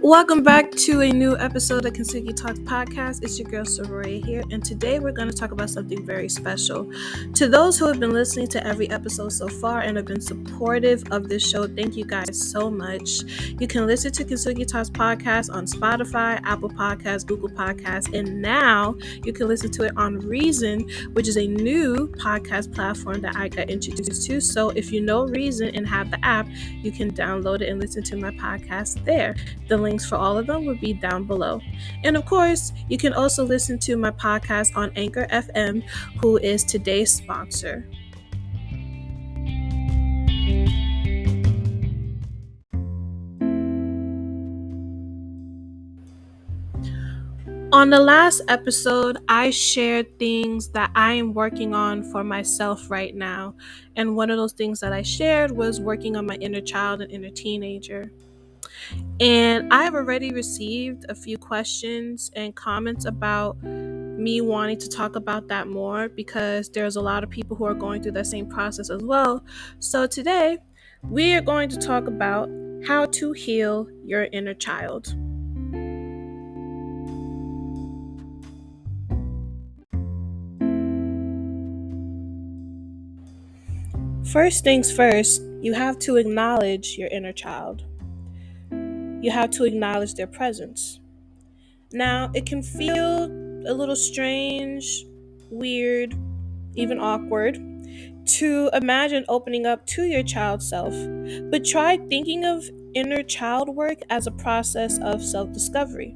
Welcome back to a new episode of Kentucky Talks Podcast. It's your girl Soraya here, and today we're going to talk about something very special. To those who have been listening to every episode so far and have been supportive of this show, thank you guys so much. You can listen to Kentucky Talks Podcast on Spotify, Apple Podcasts, Google Podcasts, and now you can listen to it on Reason, which is a new podcast platform that I got introduced to. So if you know Reason and have the app, you can download it and listen to my podcast there. The links for all of them will be down below. And of course, you can also listen to my podcast on Anchor FM, who is today's sponsor. On the last episode, I shared things that I am working on for myself right now. And one of those things that I shared was working on my inner child and inner teenager. And I have already received a few questions and comments about me wanting to talk about that more because there's a lot of people who are going through that same process as well. So today, we are going to talk about how to heal your inner child. First things first, you have to acknowledge your inner child. You have to acknowledge their presence. Now, it can feel a little strange, weird, even awkward to imagine opening up to your child self, but try thinking of inner child work as a process of self-discovery.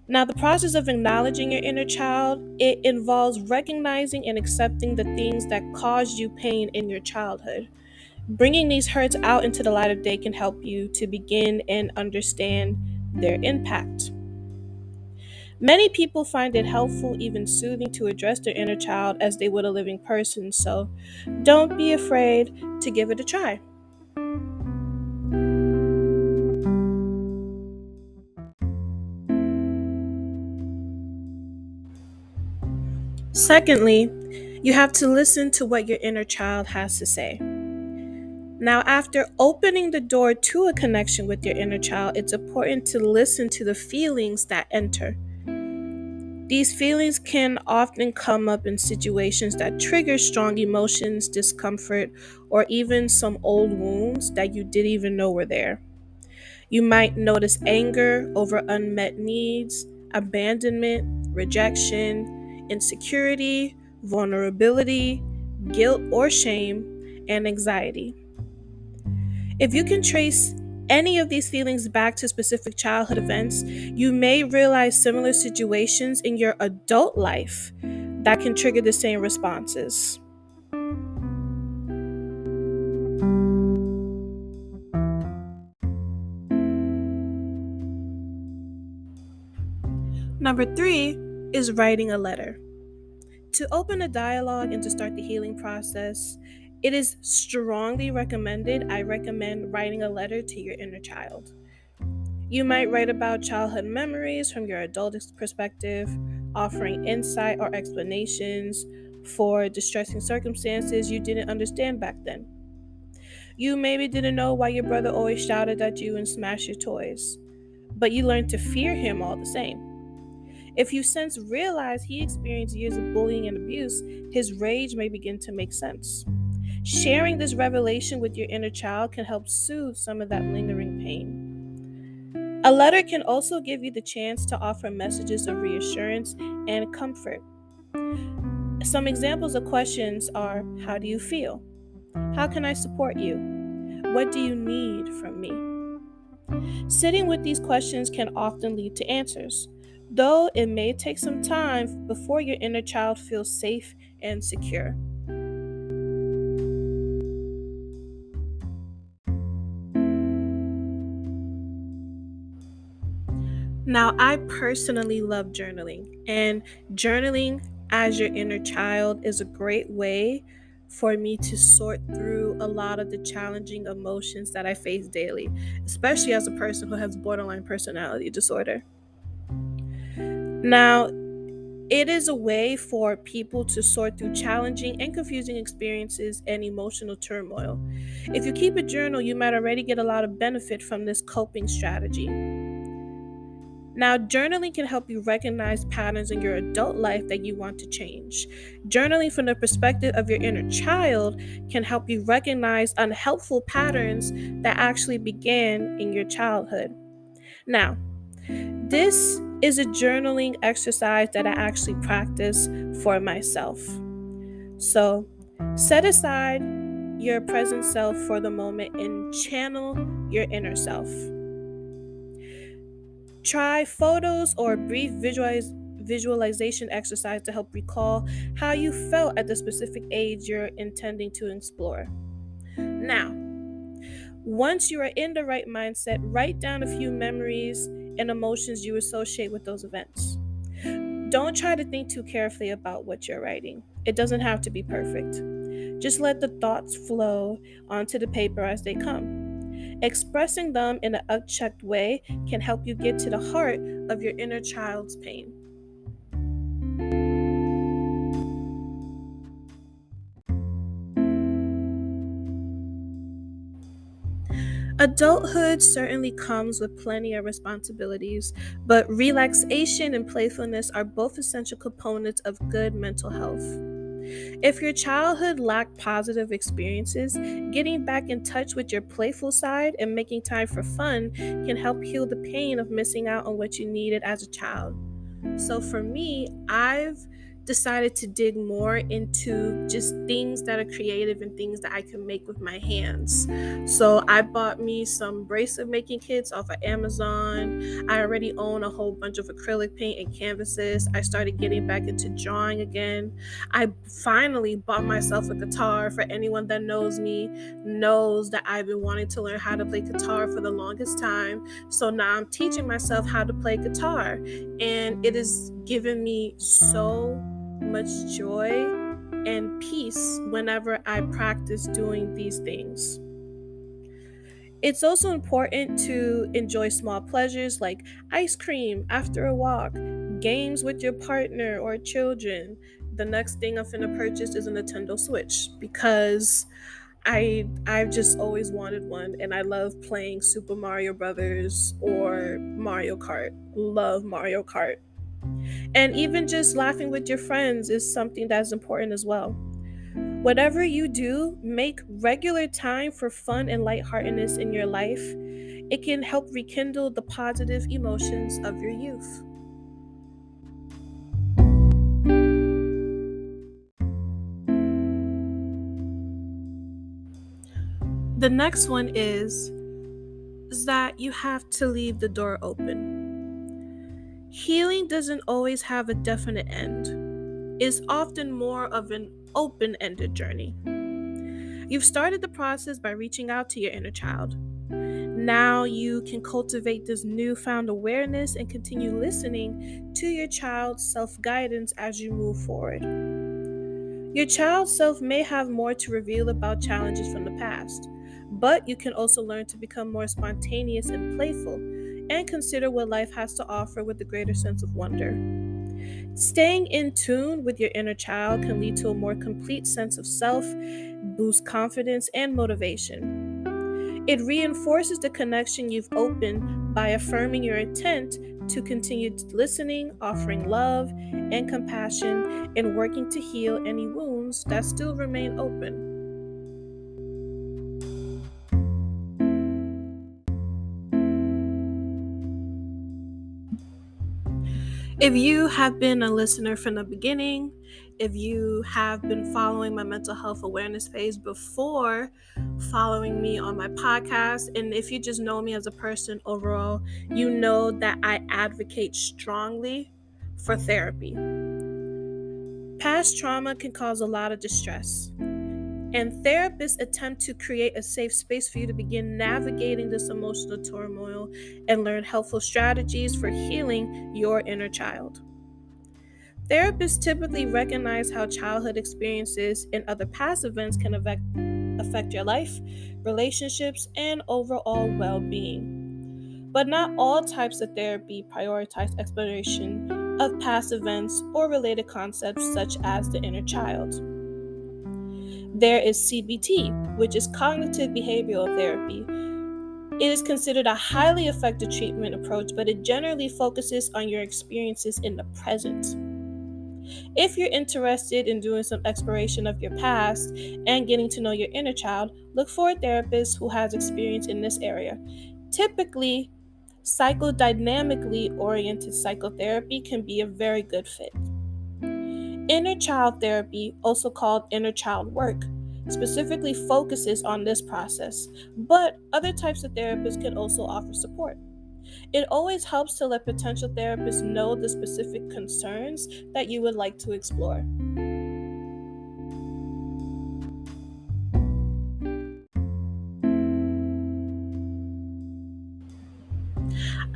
Now, the process of acknowledging your inner child, it involves recognizing and accepting the things that caused you pain in your childhood. Bringing these hurts out into the light of day can help you to begin and understand their impact. Many people find it helpful, even soothing, to address their inner child as they would a living person, so don't be afraid to give it a try. Secondly, you have to listen to what your inner child has to say. Now, after opening the door to a connection with your inner child, it's important to listen to the feelings that enter. These feelings can often come up in situations that trigger strong emotions, discomfort, or even some old wounds that you didn't even know were there. You might notice anger over unmet needs, abandonment, rejection, insecurity, vulnerability, guilt or shame, and anxiety. If you can trace any of these feelings back to specific childhood events, you may realize similar situations in your adult life that can trigger the same responses. Number 3 is writing a letter. To open a dialogue and to start the healing process, it is strongly recommended. I recommend writing a letter to your inner child. You might write about childhood memories from your adult perspective, offering insight or explanations for distressing circumstances you didn't understand back then. You maybe didn't know why your brother always shouted at you and smashed your toys, but you learned to fear him all the same. If you since realize he experienced years of bullying and abuse, his rage may begin to make sense. Sharing this revelation with your inner child can help soothe some of that lingering pain. A letter can also give you the chance to offer messages of reassurance and comfort. Some examples of questions are, how do you feel? How can I support you? What do you need from me? Sitting with these questions can often lead to answers, though it may take some time before your inner child feels safe and secure. Now, I personally love journaling, and journaling as your inner child is a great way for me to sort through a lot of the challenging emotions that I face daily, especially as a person who has borderline personality disorder. Now, It is a way for people to sort through challenging and confusing experiences and emotional turmoil. If you keep a journal, you might already get a lot of benefit from this coping strategy. Now, journaling can help you recognize patterns in your adult life that you want to change. Journaling from the perspective of your inner child can help you recognize unhelpful patterns that actually began in your childhood. Now, this is a journaling exercise that I actually practice for myself. So, set aside your present self for the moment and channel your inner self. Try photos or brief visualization exercise to help recall how you felt at the specific age you're intending to explore. Now, once you are in the right mindset, write down a few memories and emotions you associate with those events. Don't try to think too carefully about what you're writing. It doesn't have to be perfect. Just let the thoughts flow onto the paper as they come. Expressing them in an unchecked way can help you get to the heart of your inner child's pain. Adulthood certainly comes with plenty of responsibilities, but relaxation and playfulness are both essential components of good mental health. If your childhood lacked positive experiences, getting back in touch with your playful side and making time for fun can help heal the pain of missing out on what you needed as a child. So for me, I've decided to dig more into just things that are creative and things that I can make with my hands. So I bought me some bracelet making kits off of Amazon. I already own a whole bunch of acrylic paint and canvases. I started getting back into drawing again. I finally bought myself a guitar. For anyone that knows me knows that I've been wanting to learn how to play guitar for the longest time. So now I'm teaching myself how to play guitar, and it has given me so much joy and peace whenever I practice doing these things. It's also important to enjoy small pleasures like ice cream after a walk, games with your partner or children. The next thing I'm finna purchase is a Nintendo Switch because I've just always wanted one, and I love playing Super Mario Brothers or Mario Kart. Love Mario Kart. And even just laughing with your friends is something that's important as well. Whatever you do, make regular time for fun and lightheartedness in your life. It can help rekindle the positive emotions of your youth. The next one is that you have to leave the door open. Healing doesn't always have a definite end. It's often more of an open-ended journey. You've started the process by reaching out to your inner child. Now you can cultivate this newfound awareness and continue listening to your child's self-guidance as you move forward. Your child's self may have more to reveal about challenges from the past, but you can also learn to become more spontaneous and playful and consider what life has to offer with a greater sense of wonder. Staying in tune with your inner child can lead to a more complete sense of self, boost confidence, and motivation. It reinforces the connection you've opened by affirming your intent to continue listening, offering love and compassion, and working to heal any wounds that still remain open. If you have been a listener from the beginning, if you have been following my mental health awareness phase before following me on my podcast, and if you just know me as a person overall, you know that I advocate strongly for therapy. Past trauma can cause a lot of distress, and therapists attempt to create a safe space for you to begin navigating this emotional turmoil and learn helpful strategies for healing your inner child. Therapists typically recognize how childhood experiences and other past events can affect your life, relationships, and overall well being. But not all types of therapy prioritize exploration of past events or related concepts such as the inner child. There is CBT, which is cognitive behavioral therapy. It is considered a highly effective treatment approach, but it generally focuses on your experiences in the present. If you're interested in doing some exploration of your past and getting to know your inner child, look for a therapist who has experience in this area. Typically, psychodynamically oriented psychotherapy can be a very good fit. Inner child therapy, also called inner child work, specifically focuses on this process, but other types of therapists can also offer support. It always helps to let potential therapists know the specific concerns that you would like to explore.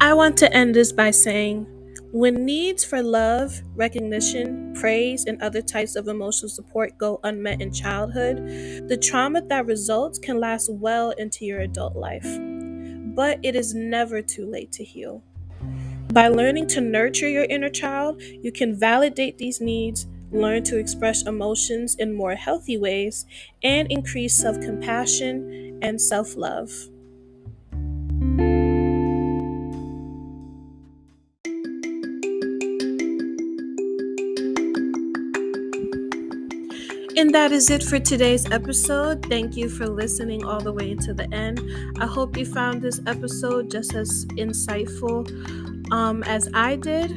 I want to end this by saying, when needs for love, recognition, praise, and other types of emotional support go unmet in childhood, the trauma that results can last well into your adult life. But it is never too late to heal. By learning to nurture your inner child, you can validate these needs, learn to express emotions in more healthy ways, and increase self compassion and self love. And that is it for today's episode. Thank you for listening all the way to the end. I hope you found this episode just as insightful as I did.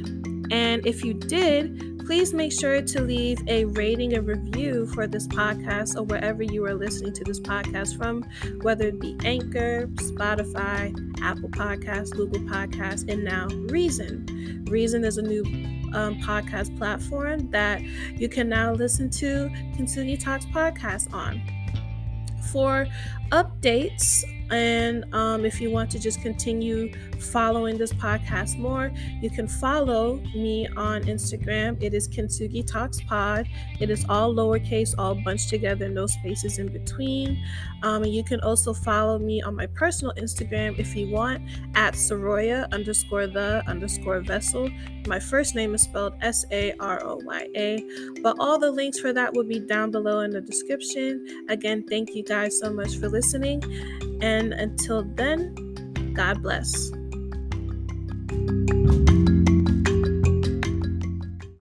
And if you did, please make sure to leave a rating and review for this podcast or wherever you are listening to this podcast from, whether it be Anchor, Spotify, Apple Podcasts, Google Podcasts, and now Reason. Reason is a new podcast platform that you can now listen to Kintsugi Talks podcast on. For updates and if you want to just continue following this podcast more, you can follow me on Instagram. It is Kintsugi Talks Pod. It is all lowercase, all bunched together, no spaces in between. And you can also follow me on my personal Instagram if you want, at Saroya_the_vessel. My first name is spelled Saroya, but all the links for that will be down below in the description. Again, thank you guys so much for listening, and until then, God bless.